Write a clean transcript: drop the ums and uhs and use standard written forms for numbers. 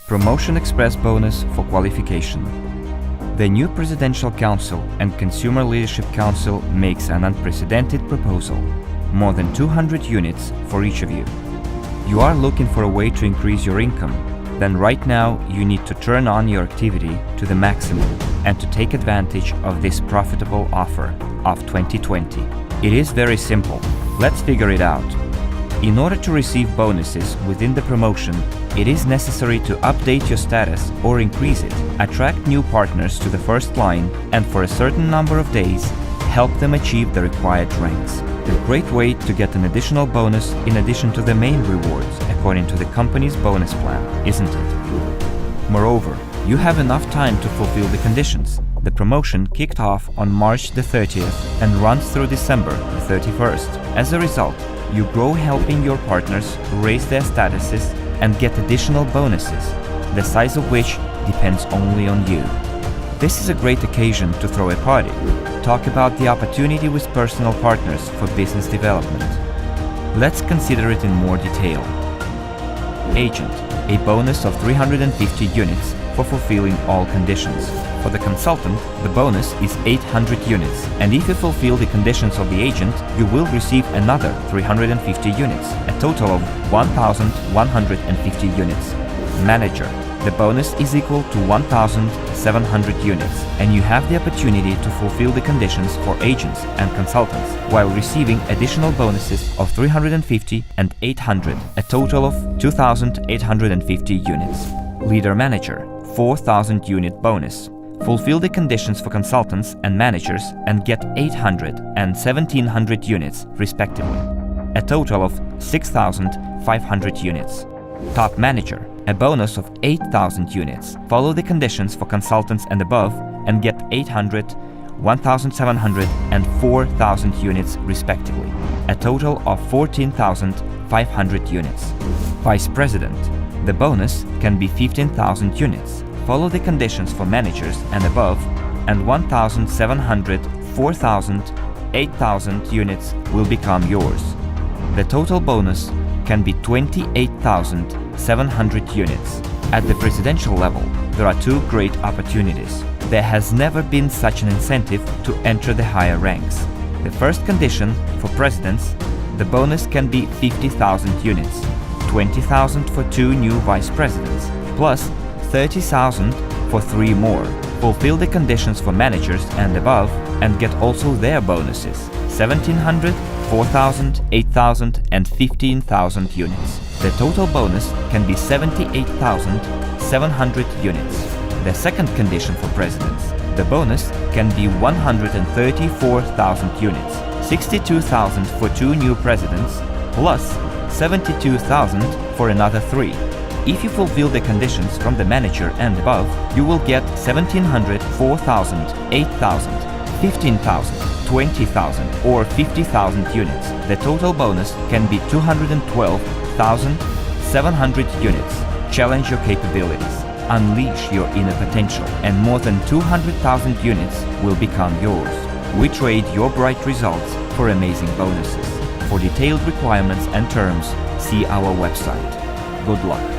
Promotion Express bonus for qualification. The new Presidential Council and Consumer Leadership Council makes an unprecedented proposal. More than 200 units for each of you. You are looking for a way to increase your income? Then right now you need to turn on your activity to the maximum and to take advantage of this profitable offer of 2020. It is very simple. Let's figure it out. In order to receive bonuses within the promotion, it is necessary to update your status or increase it, attract new partners to the first line, and for a certain number of days, help them achieve the required ranks. A great way to get an additional bonus in addition to the main rewards according to the company's bonus plan, isn't it? Moreover, you have enough time to fulfill the conditions. The promotion kicked off on March the 30th and runs through December the 31st. As a result, you grow helping your partners raise their statuses and get additional bonuses, the size of which depends only on you. This is a great occasion to throw a party. Talk about the opportunity with personal partners for business development. Let's consider it in more detail. Agent, a bonus of 350 units for fulfilling all conditions. For the consultant, the bonus is 800 units, and if you fulfill the conditions of the agent, you will receive another 350 units, a total of 1,150 units. Manager, the bonus is equal to 1,700 units, and you have the opportunity to fulfill the conditions for agents and consultants while receiving additional bonuses of 350 and 800, a total of 2,850 units. Leader Manager, 4,000 unit bonus. Fulfill the conditions for consultants and managers and get 800 and 1,700 units, respectively, a total of 6,500 units. Top Manager, a bonus of 8,000 units. Follow the conditions for consultants and above and get 800, 1,700 and 4,000 units, respectively, a total of 14,500 units. Vice President, the bonus can be 15,000 units. Follow the conditions for managers and above, and 1,700, 4,000, 8,000 units will become yours. The total bonus can be 28,700 units. At the presidential level, there are two great opportunities. There has never been such an incentive to enter the higher ranks. The first condition for presidents, the bonus can be 50,000 units, 20,000 for 2 new vice presidents, plus 30,000 for 3 more. Fulfill the conditions for managers and above and get also their bonuses, 1,700, 4,000, 8,000 and 15,000 units. The total bonus can be 78,700 units. The second condition for presidents, the bonus can be 134,000 units, 62,000 for 2 new presidents, plus 72,000 for another 3. If you fulfill the conditions from the manager and above, you will get 1,700, 4,000, 8,000, 15,000, 20,000 or 50,000 units. The total bonus can be 212,700 units. Challenge your capabilities. Unleash your inner potential, and more than 200,000 units will become yours. We trade your bright results for amazing bonuses. For detailed requirements and terms, see our website. Good luck!